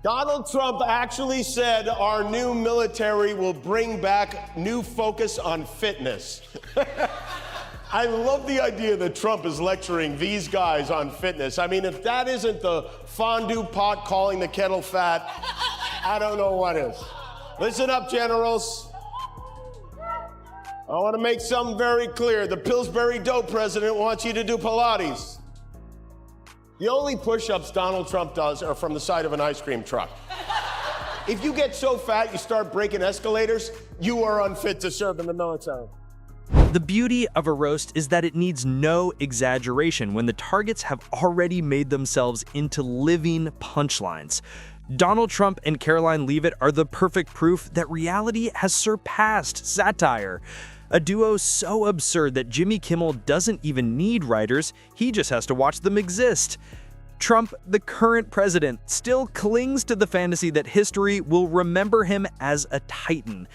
Donald Trump actually said our new military will bring back new focus on fitness. I love the idea that Trump is lecturing these guys on fitness. I mean, if that isn't the fondue pot calling the kettle fat, I don't know what is. Listen up, generals. I want to make something very clear. The Pillsbury Dope president wants you to do Pilates. The only push-ups Donald Trump does are from the side of an ice cream truck. If you get so fat you start breaking escalators, you are unfit to serve in the military. The beauty of a roast is that it needs no exaggeration when the targets have already made themselves into living punchlines. Donald Trump and Karoline Leavitt are the perfect proof that reality has surpassed satire. A duo so absurd that Jimmy Kimmel doesn't even need writers, he just has to watch them exist. Trump, the current president, still clings to the fantasy that history will remember him as a titan.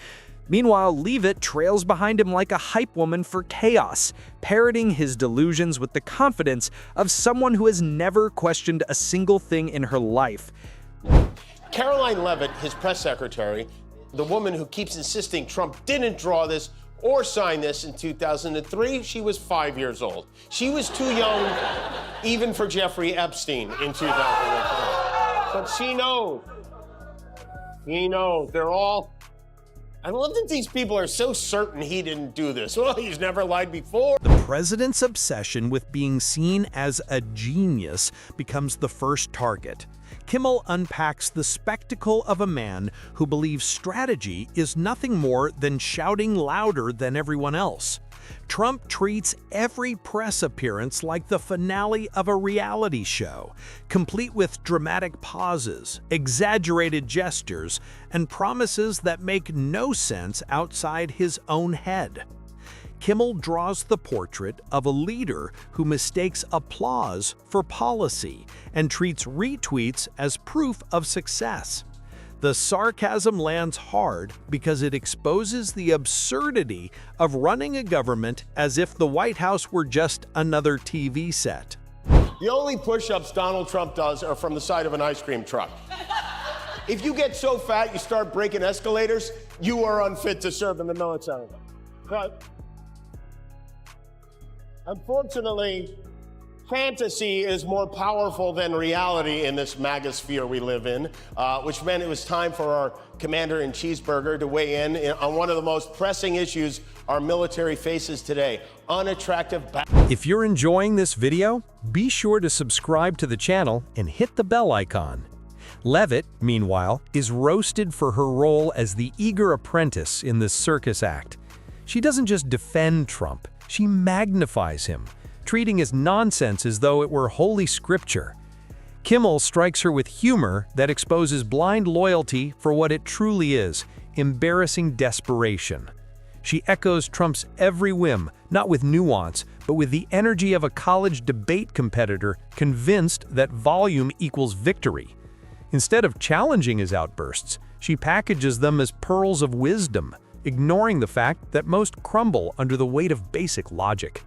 Meanwhile, Leavitt trails behind him like a hype woman for chaos, parroting his delusions with the confidence of someone who has never questioned a single thing in her life. Karoline Leavitt, his press secretary, the woman who keeps insisting Trump didn't draw this or sign this in 2003, she was 5 years old. She was too young even for Jeffrey Epstein in 2003. But she knows. He knows. They're all... I love that these people are so certain he didn't do this. Well, he's never lied before. The president's obsession with being seen as a genius becomes the first target. Kimmel unpacks the spectacle of a man who believes strategy is nothing more than shouting louder than everyone else. Trump treats every press appearance like the finale of a reality show, complete with dramatic pauses, exaggerated gestures, and promises that make no sense outside his own head. Kimmel draws the portrait of a leader who mistakes applause for policy and treats retweets as proof of success. The sarcasm lands hard because it exposes the absurdity of running a government as if the White House were just another TV set. The only push-ups Donald Trump does are from the side of an ice cream truck. If you get so fat you start breaking escalators, you are unfit to serve in the military. But unfortunately, fantasy is more powerful than reality in this magosphere we live in, which meant it was time for our commander-in-cheeseburger to weigh in on one of the most pressing issues our military faces today, unattractive If you're enjoying this video, be sure to subscribe to the channel and hit the bell icon. Leavitt, meanwhile, is roasted for her role as the eager apprentice in this circus act. She doesn't just defend Trump, she magnifies him, treating his nonsense as though it were holy scripture. Kimmel strikes her with humor that exposes blind loyalty for what it truly is, embarrassing desperation. She echoes Trump's every whim, not with nuance, but with the energy of a college debate competitor convinced that volume equals victory. Instead of challenging his outbursts, she packages them as pearls of wisdom, ignoring the fact that most crumble under the weight of basic logic.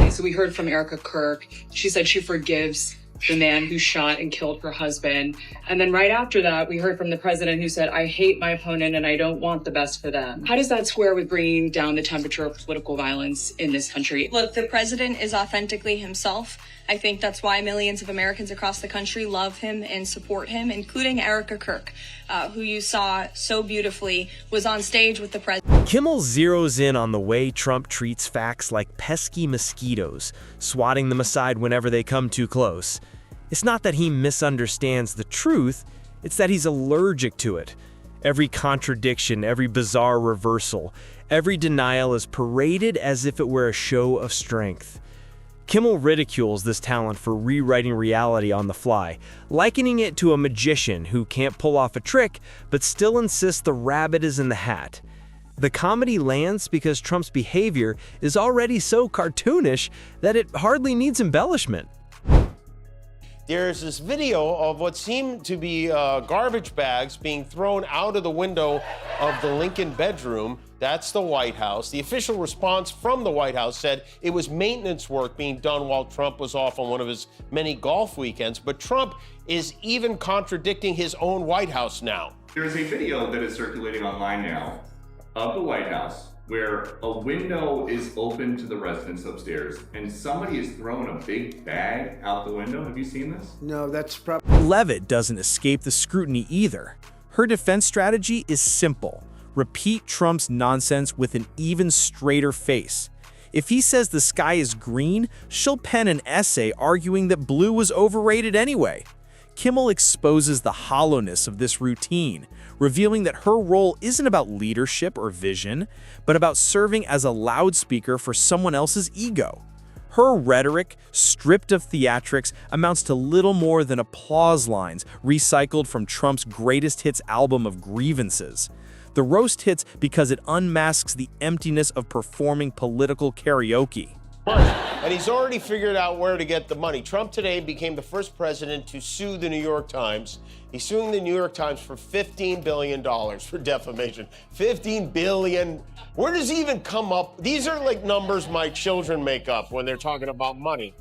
So we heard from Erica Kirk. She said she forgives the man who shot and killed her husband. And then right after that, we heard from the president who said, I hate my opponent and I don't want the best for them. How does that square with bringing down the temperature of political violence in this country? Look, the president is authentically himself. I think that's why millions of Americans across the country love him and support him, including Erica Kirk, who you saw so beautifully was on stage with the president. Kimmel zeroes in on the way Trump treats facts like pesky mosquitoes, swatting them aside whenever they come too close. It's not that he misunderstands the truth, it's that he's allergic to it. Every contradiction, every bizarre reversal, every denial is paraded as if it were a show of strength. Kimmel ridicules this talent for rewriting reality on the fly, likening it to a magician who can't pull off a trick but still insists the rabbit is in the hat. The comedy lands because Trump's behavior is already so cartoonish that it hardly needs embellishment. There's this video of what seemed to be garbage bags being thrown out of the window of the Lincoln bedroom That's the White House. The official response from the White House said it was maintenance work being done while Trump was off on one of his many golf weekends. But Trump is even contradicting his own White House now. There's a video that is circulating online now of the White House where a window is open to the residence upstairs and somebody has thrown a big bag out the window. Have you seen this? No, that's probably... Leavitt doesn't escape the scrutiny either. Her defense strategy is simple. Repeat Trump's nonsense with an even straighter face. If he says the sky is green, she'll pen an essay arguing that blue was overrated anyway. Kimmel exposes the hollowness of this routine, revealing that her role isn't about leadership or vision, but about serving as a loudspeaker for someone else's ego. Her rhetoric, stripped of theatrics, amounts to little more than applause lines recycled from Trump's greatest hits album of grievances. The roast hits because it unmasks the emptiness of performing political karaoke. And he's already figured out where to get the money. Trump today became the first president to sue the New York Times. He's suing the New York Times for $15 billion for defamation. $15 billion. Where does he even come up? These are like numbers my children make up when they're talking about money.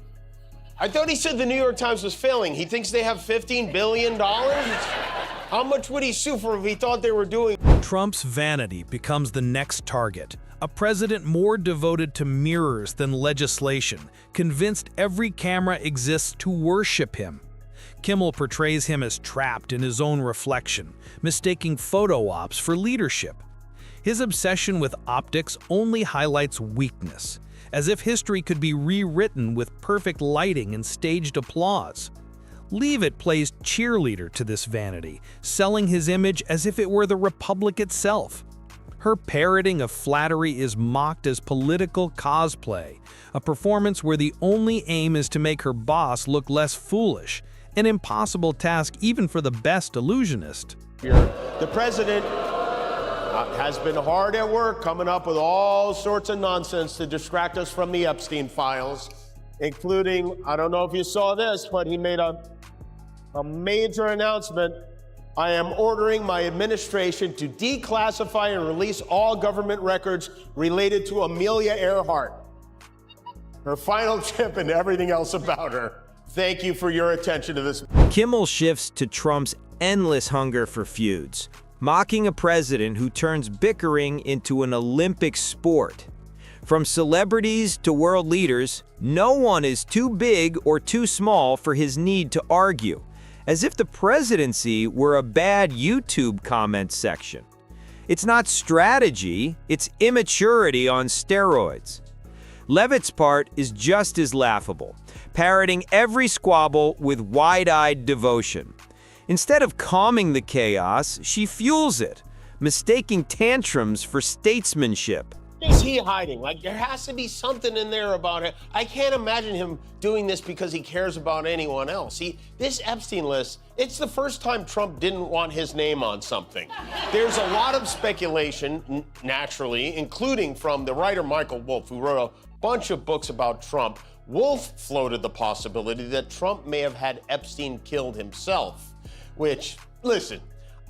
I thought he said the New York Times was failing. He thinks they have $15 billion? How much would he sue for if he thought they were doing? Trump's vanity becomes the next target. A president more devoted to mirrors than legislation, convinced every camera exists to worship him. Kimmel portrays him as trapped in his own reflection, mistaking photo ops for leadership. His obsession with optics only highlights weakness, as if history could be rewritten with perfect lighting and staged applause. Leavitt plays cheerleader to this vanity, selling his image as if it were the Republic itself. Her parroting of flattery is mocked as political cosplay, a performance where the only aim is to make her boss look less foolish, an impossible task even for the best illusionist. The president has been hard at work coming up with all sorts of nonsense to distract us from the Epstein files, including, I don't know if you saw this, but he made a major announcement. I am ordering my administration to declassify and release all government records related to Amelia Earhart, her final trip and everything else about her. Thank you for your attention to this. Kimmel shifts to Trump's endless hunger for feuds, mocking a president who turns bickering into an Olympic sport. From celebrities to world leaders, no one is too big or too small for his need to argue, as if the presidency were a bad YouTube comment section. It's not strategy, it's immaturity on steroids. Leavitt's part is just as laughable, parroting every squabble with wide-eyed devotion. Instead of calming the chaos, she fuels it, mistaking tantrums for statesmanship. What is he hiding? Like, there has to be something in there about it. I can't imagine him doing this because he cares about anyone else. This Epstein list, it's the first time Trump didn't want his name on something. There's a lot of speculation, naturally, including from the writer Michael Wolff, who wrote a bunch of books about Trump. Wolff floated the possibility that Trump may have had Epstein killed himself, which, listen,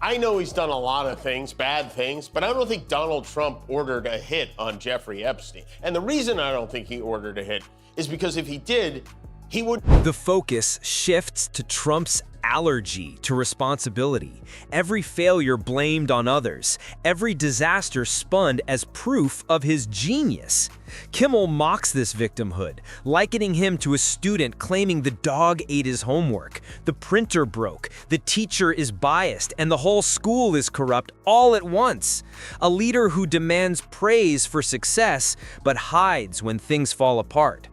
I know he's done a lot of things, bad things, but I don't think Donald Trump ordered a hit on Jeffrey Epstein. And the reason I don't think he ordered a hit is because if he did, he would... The focus shifts to Trump's allergy to responsibility. Every failure blamed on others. Every disaster spun as proof of his genius. Kimmel mocks this victimhood, likening him to a student claiming the dog ate his homework, the printer broke, the teacher is biased, and the whole school is corrupt all at once. A leader who demands praise for success, but hides when things fall apart.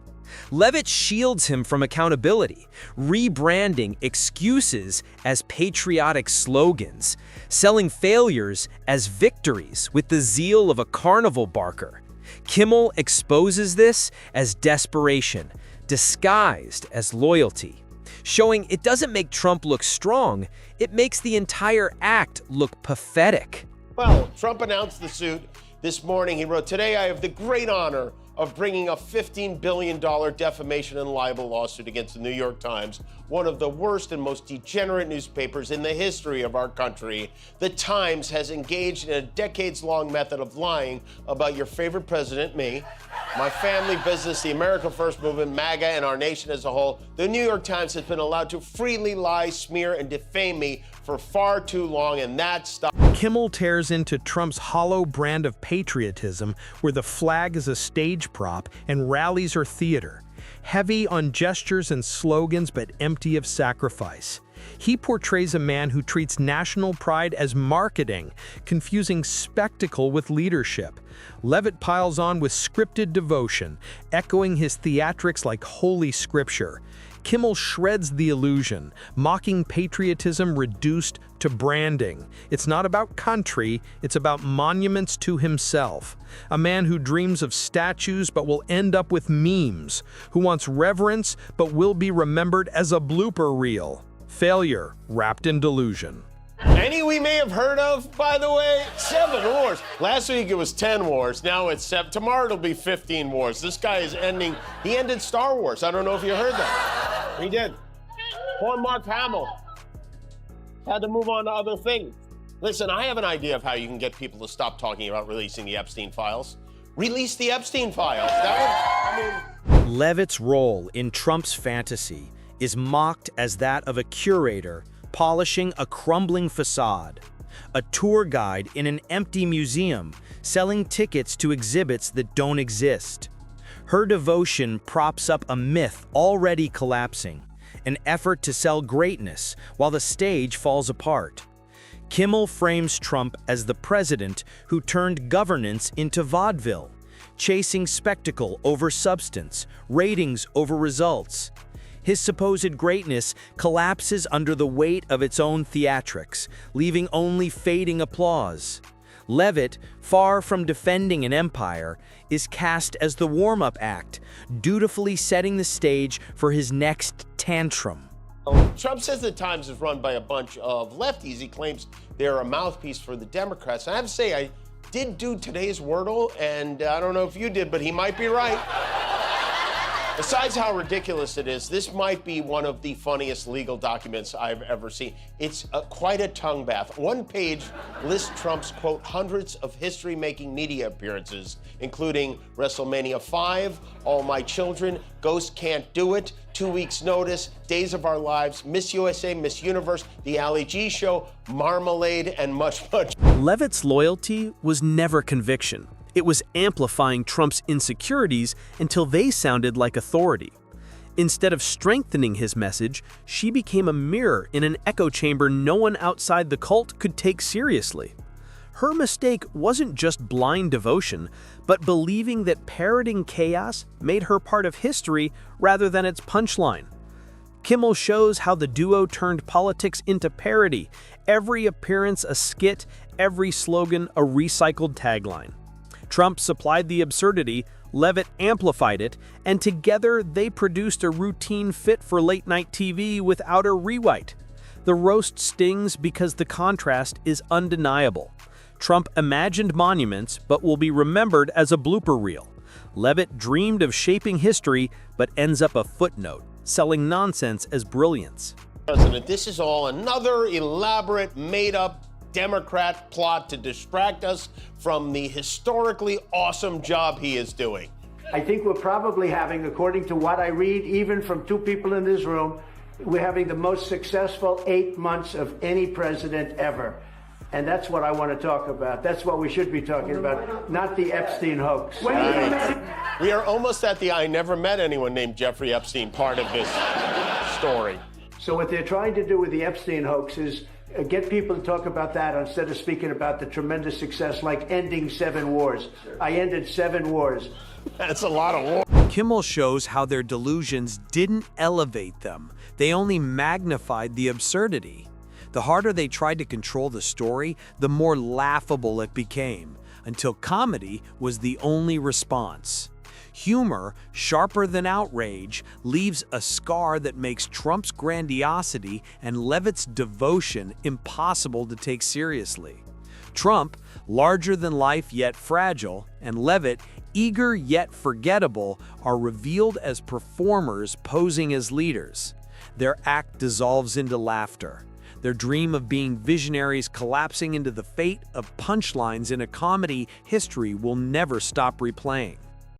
Leavitt shields him from accountability, rebranding excuses as patriotic slogans, selling failures as victories with the zeal of a carnival barker. Kimmel exposes this as desperation, disguised as loyalty, showing it doesn't make Trump look strong, it makes the entire act look pathetic. Well, Trump announced the suit this morning. He wrote, "Today I have the great honor of bringing a $15 billion defamation and libel lawsuit against the New York Times, one of the worst and most degenerate newspapers in the history of our country. The Times has engaged in a decades-long method of lying about your favorite president, me, my family business, the America First movement, MAGA, and our nation as a whole. The New York Times has been allowed to freely lie, smear, and defame me for far too long, and that stops. Kimmel tears into Trump's hollow brand of patriotism, where the flag is a stage prop and rallies are theater. Heavy on gestures and slogans, but empty of sacrifice. He portrays a man who treats national pride as marketing, confusing spectacle with leadership. Leavitt piles on with scripted devotion, echoing his theatrics like holy scripture. Kimmel shreds the illusion, mocking patriotism reduced to branding. It's not about country, it's about monuments to himself. A man who dreams of statues but will end up with memes, who wants reverence but will be remembered as a blooper reel. Failure wrapped in delusion. Any we may have heard of, by the way? 7 wars. Last week it was 10 wars. Now it's 7. Tomorrow it'll be 15 wars. This guy is ending. He ended Star Wars. I don't know if you heard that. He did. Poor Mark Hamill had to move on to other things. Listen, I have an idea of how you can get people to stop talking about releasing the Epstein files. Release the Epstein files. Leavitt's role in Trump's fantasy is mocked as that of a curator polishing a crumbling facade, a tour guide in an empty museum selling tickets to exhibits that don't exist. Her devotion props up a myth already collapsing, an effort to sell greatness while the stage falls apart. Kimmel frames Trump as the president who turned governance into vaudeville, chasing spectacle over substance, ratings over results. His supposed greatness collapses under the weight of its own theatrics, leaving only fading applause. Leavitt, far from defending an empire, is cast as the warm-up act, dutifully setting the stage for his next tantrum. Trump says the Times is run by a bunch of lefties. He claims they're a mouthpiece for the Democrats. I have to say, I did do today's Wordle, and I don't know if you did, but he might be right. Besides how ridiculous it is, this might be one of the funniest legal documents I've ever seen. It's quite a tongue bath. One page lists Trump's, quote, hundreds of history-making media appearances, including WrestleMania 5, All My Children, Ghost Can't Do It, 2 Weeks Notice, Days of Our Lives, Miss USA, Miss Universe, The Ali G Show, Marmalade, and much, much. Leavitt's loyalty was never conviction. It was amplifying Trump's insecurities until they sounded like authority. Instead of strengthening his message, she became a mirror in an echo chamber no one outside the cult could take seriously. Her mistake wasn't just blind devotion, but believing that parroting chaos made her part of history rather than its punchline. Kimmel shows how the duo turned politics into parody, every appearance a skit, every slogan a recycled tagline. Trump supplied the absurdity, Leavitt amplified it, and together they produced a routine fit for late-night TV without a rewrite. The roast stings because the contrast is undeniable. Trump imagined monuments, but will be remembered as a blooper reel. Leavitt dreamed of shaping history, but ends up a footnote, selling nonsense as brilliance. President, this is all another elaborate, made-up Democrat plot to distract us from the historically awesome job he is doing. I think we're probably having, according to what I read, even from 2 people in this room, we're having the most successful 8 months of any president ever. And that's what I want to talk about. That's what we should be talking about, not the Epstein hoax. We are almost at the I never met anyone named Jeffrey Epstein part of this story. So what they're trying to do with the Epstein hoax is get people to talk about that instead of speaking about the tremendous success like ending 7 wars. I ended 7 wars. That's a lot of war. Kimmel shows how their delusions didn't elevate them. They only magnified the absurdity. The harder they tried to control the story, the more laughable it became, until comedy was the only response. Humor, sharper than outrage, leaves a scar that makes Trump's grandiosity and Leavitt's devotion impossible to take seriously. Trump, larger than life yet fragile, and Leavitt, eager yet forgettable, are revealed as performers posing as leaders. Their act dissolves into laughter, their dream of being visionaries collapsing into the fate of punchlines in a comedy history will never stop replaying.